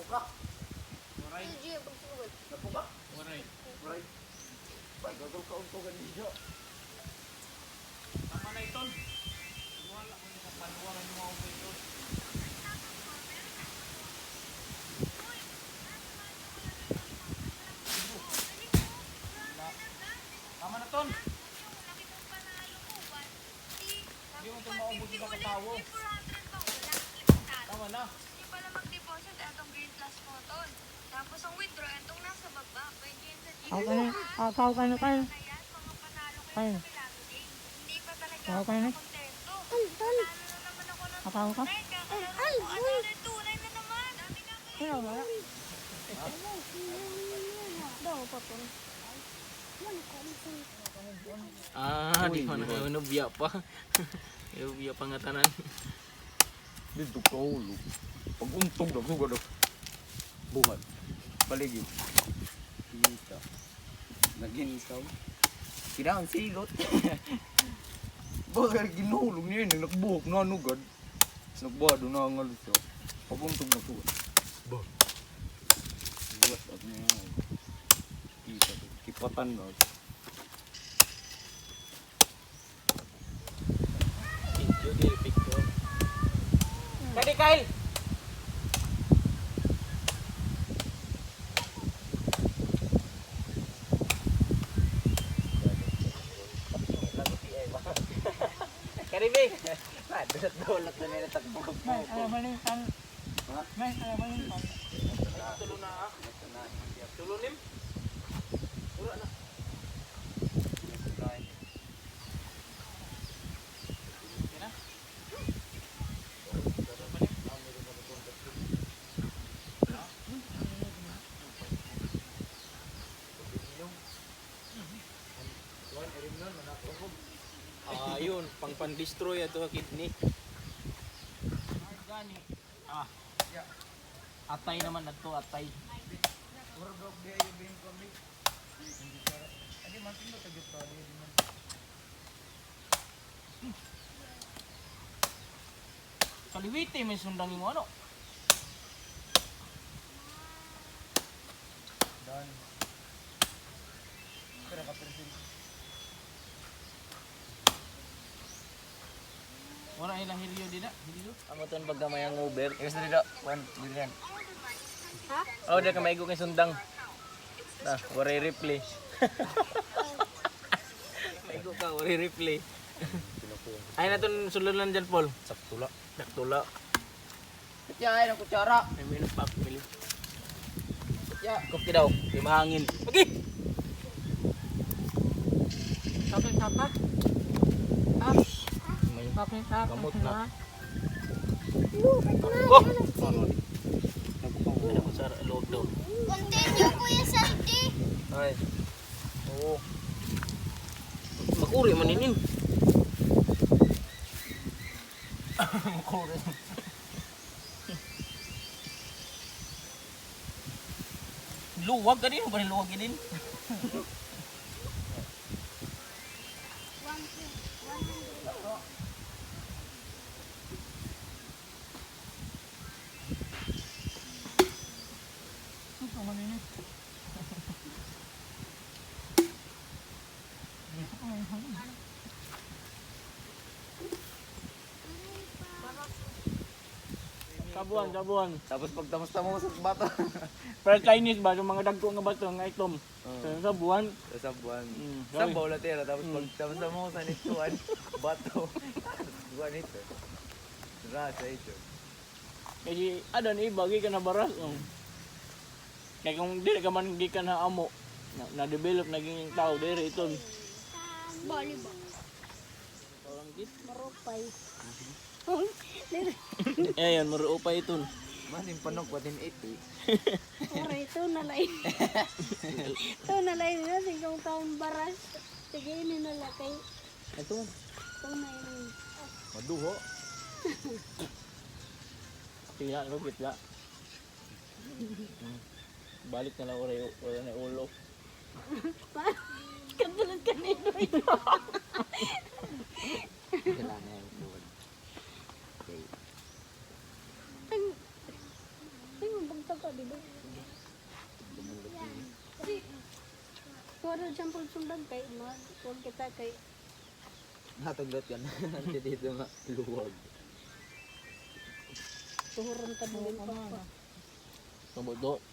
ka? Waray. Napo ka? Waray. Waray. Bay, gagawin ka untugan niyo. Tama na ito. Wala ko sa panuwaran mo ako ito. Tama na ton. Hindi mo ito maubos yung kakatawo. Tama na. Hindi pala mag-deposit itong green plus mo ton. Tapos ang withdraw itong nasa baba. Pwede yun sa GC. Okay. Kain. Kaya mga panalo kayo sa Milagro. Hindi pa talaga ako Okay na. kontento. Panalo na naman ako ng Kapaw ka? tunay. Kakalaro ko. Ano na tunay na naman. Dami nga kayo. Sino ba? Di pa na nubya pa. Nubya pa nga tanan. Dito ka ulo. Pag untog na, sugad ako. Buhat. Baligid. Kita. Nag-inisaw. Kailangan silot. Bakit ginulong niya yun, nagbuhok na nugad. Nagbado na ang alis yun. Pag untog na sugad. Buhat. Buhat at niya. Kita. Kipatan na. Video di picture. Kali Kyle. Karibig. Dolat na nila takbo. May, alam mo rin pan. May, alam mo rin pan. Tulo na ah. Tulo nim. Ura na. Kina? Ayun, pang pan-destroy ato ang kidney. Gani. Atay naman ato, atay. Kaliwite may sundang mo ano? Wala ilang hilyo din na. Hilyo. Amo ton pag gamay ang Uber. Gusto dito, one billion. Ha? Oh, dia ka maigo kay sundang. Na, waray replay. Maigo ka, waray replay. Ay na ton sululan dyan, Paul. Saktula. Naktula. Kaya ay ng kutsara. May minus pa, pili. Ya, kopi daw. Di mahangin. Pagi! Sapa. May Sapa. Gamot na. Oh! Ano ko sa loob daw. Continue Kuya Saldi. Ay. Oo. Mag-uri maninin. Mag-uri. Luwag ka din, ba rin luwag ka din? Sabuan. Tapos pag tamas-tamas sa bato. Pero Chinese ba, yung mga dagko nga bato, nga itom. Sa buwan. Sa buwan. Sa Sa bola tira. Tapos pag tamas-tamas sa nituan. Bato. Buwan ito. Rasa ito. Kasi ada ni bagi ka na baras. Kaya kung di ka man di ka na amo, na-develop naging tao dere ito. Volleyball. Parang git. Marupay. Ayan, maruupay ito. Manin panog patin iti. Ora ito nalain. Ito nalain na singkong taon baras. Sige ini nalakay. Ito. Ito na ini. Maduho. Tingnan ko kita. Balik na lang oray na ulo. Katulad kanino ito. Kailangan yung buwan. Okay. Ay mo bang Taga di ba? Kuha rin siyang sundan kay huwag kita kay Nataglat yan. Nanti dito nga. Luwag. tuhuran ka din pa. Kabodo.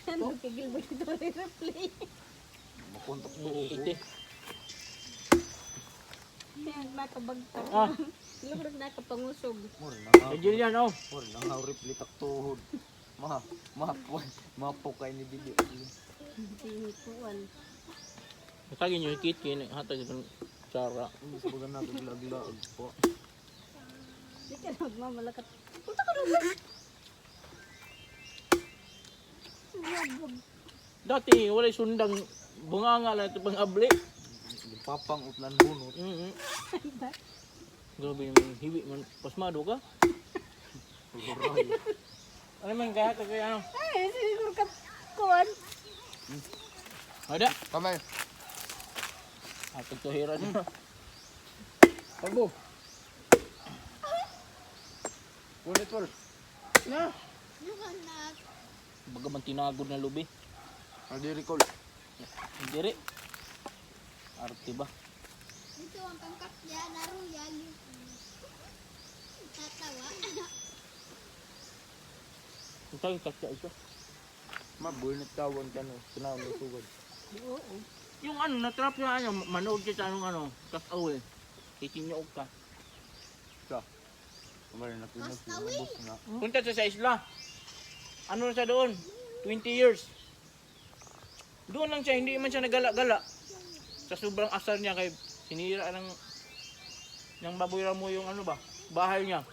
Ano kigil ba dito replay? Makontak mo. Ite. Yan nakabagtag. Ah. Lugod nakapangusog. Mura na nga. Kay Jillian, oh. Mura na nga. Replitak tuhod. Mapukay ni Dili. Tinikuan. Matagin nyo hikit kini hatag itong tsara. Mas baga na lag-lag po. Di ka na magmamalakat. Punta ka doon. Wag. Dati walay sundang bunganga lang ito pang abli. Papang utlan bunot. Grabe yung hiwi man. Pasmado ka? Huray. Ano man kaya ka kaya ano? Ay, siguro ka kuan. Ada. Kamay. Hatag to hira niya. Pagbo. Punit wal. Na. Baga man tinagod na lubi. Adi recall. Diri. Arte ba? Ito ang pangkat niya, naroon yan. Tatawa. Kung tayo kakya ito. Mabunit tawon ka no. Tinaw mo sugod. Oo. Yung ano, natrap na ano, manood kita anong ano, kas-away. Itinyoog ka. Kamay na pinabos na. Punta siya sa isla. Ano na siya doon? 20 years. Doon lang siya, hindi man siya nagala-gala. Sa sobrang asar niya kay sinira ng baboy ramo yung ano ba, bahay niya.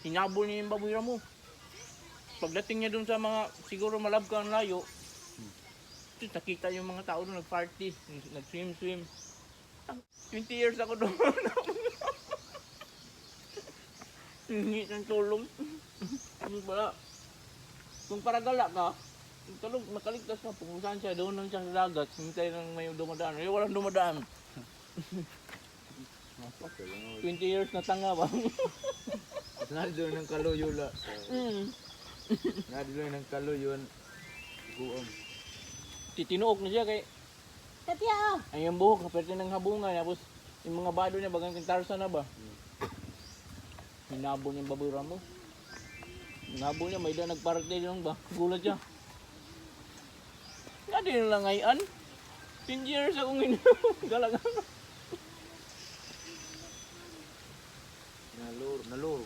Hinabol niya yung baboy ramo. Pagdating niya doon sa mga siguro malabkang layo, nakita yung mga tao doon nag-party, nag-swim. 20 years ako doon. Hingi ng tulong. Ano pala? Kung para gala ka, tulog, makaligtas ka. Kung saan siya, doon lang siya sa dagat. Hintay lang may dumadaan. Eh, walang dumadaan. 20 years na tanga ba? Nado ng kaluyo la. Mm. Nado ng kaluyo. Buom. Titinuok na siya kay Katya oh. ay yung buhok, kaperte ng habungan. Tapos yung mga bado niya, bagang kintarsa na ba? Hinabol niya yung baboy ramo. Hinabol niya, may daan nagparate lang ba? Gulat siya. Nga din lang ngayon. 10 years akong galaga. Naluro. Naluro.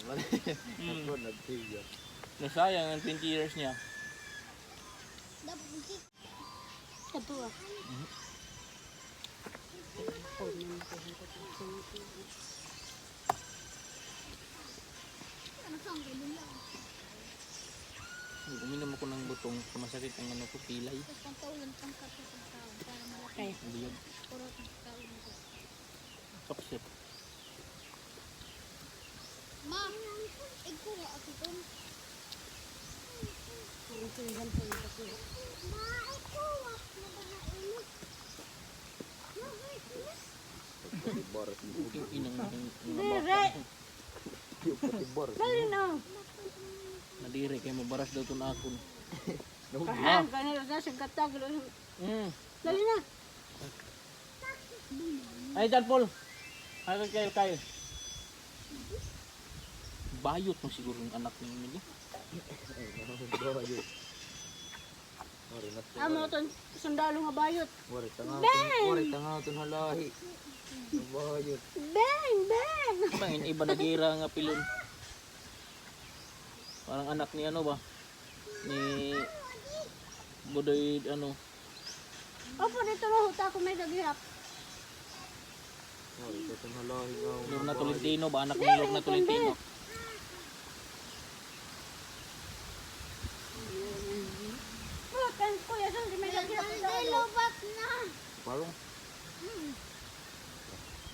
Nagtiga. Nasayang ang 20 years niya. Ito ah. Uminom ako ng butong, sumasakit ang ano ko, pilay. Pangkaulan pangkat sa pagkaw. Para malaki. Ay. Hindi yun. Puro pagkaw. Kapsip. Ma, ikaw nga ako ito. Ang tingnan po yung katya. Ma, ikaw nga. Nabahainit. Barat mo. Yung inang Dire. Dali na. nadiri kay mabaras daw itong akon. Kahang ka na sa gatag. Dali na. Ay, John Paul. Ay, kayo. Bayot mo siguro yung anak ni Emily. Amo ton sundalo nga bayot. Wari tanga ton halahi. Bayot. Bang bang. Bang, iba nagira nga pilon. Parang anak ni ano ba? Ni Budoy ano. Opo dito mo huta ko may dagihap. Wari ton halahi. Lorna Tolentino ba? Anak ni Lorna Tolentino. Oh, kan kuya sa may dagihap sa Ay, ano. lobat na. Parang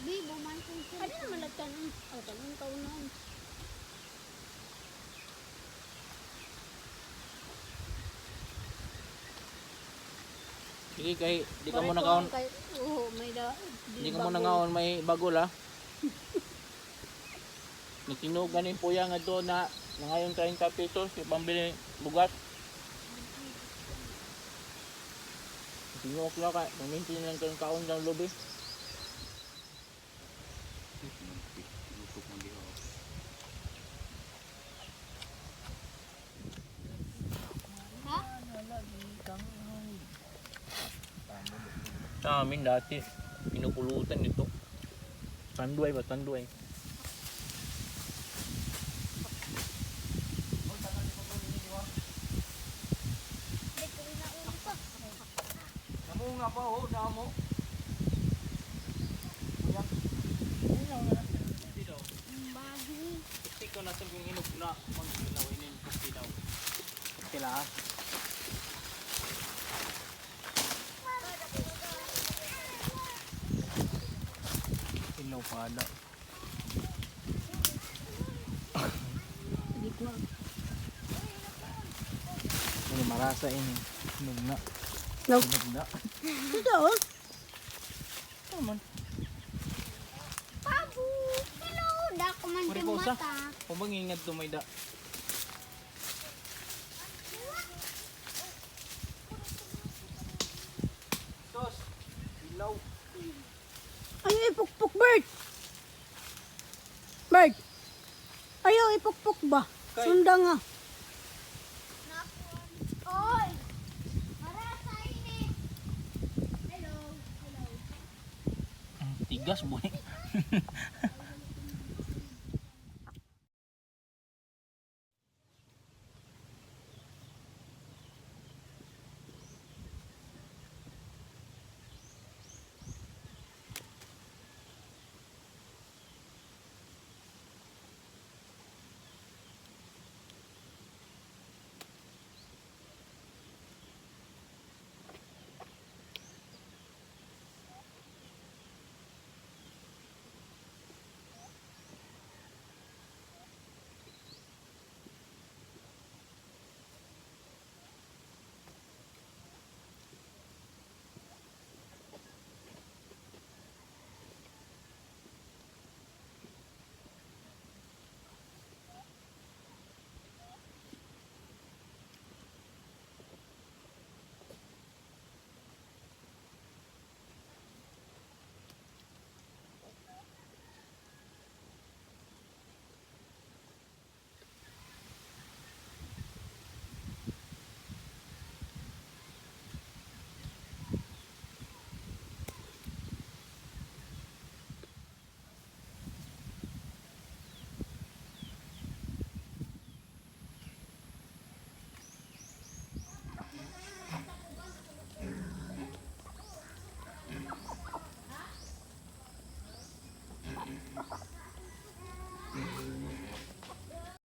Bibo man kung sila. Adi naman lagtan. Oh, tanong kaunon. Sige kay, di ka mo nakaon. Oo, may da. Di ka mo nangaon may bagol ha. Nagtinugan yung puya nga doon na Na ngayon 30 pesos, yung pambili bugas. Sinok na ka, pamintin lang kang kaon ng lobby. Lutok mo diha. Ha? Sa amin dati, pinupulutan ito. Tanduay ba? Tanduay. Hindi ko rin naulit pa. Namo nga pa ho, namo. Bagi. Kasi ko nasa kong inog na mag-ilawinin ko pilaw. Kila ha? Pilaw pala. Ano marasa ini? Inog na. Inog. Inog na. Ito, oh. Naman. Pabu. Hello. Dako man din Mariposa. mata. Kung bang ingad tumayda. Sos. Pilaw. Ayaw ipukpuk, Bert. Bert. Ayaw ipukpuk ba? Kay- Sunda nga. Oy. Marasa ini. Hello. Hello. Tigas boy.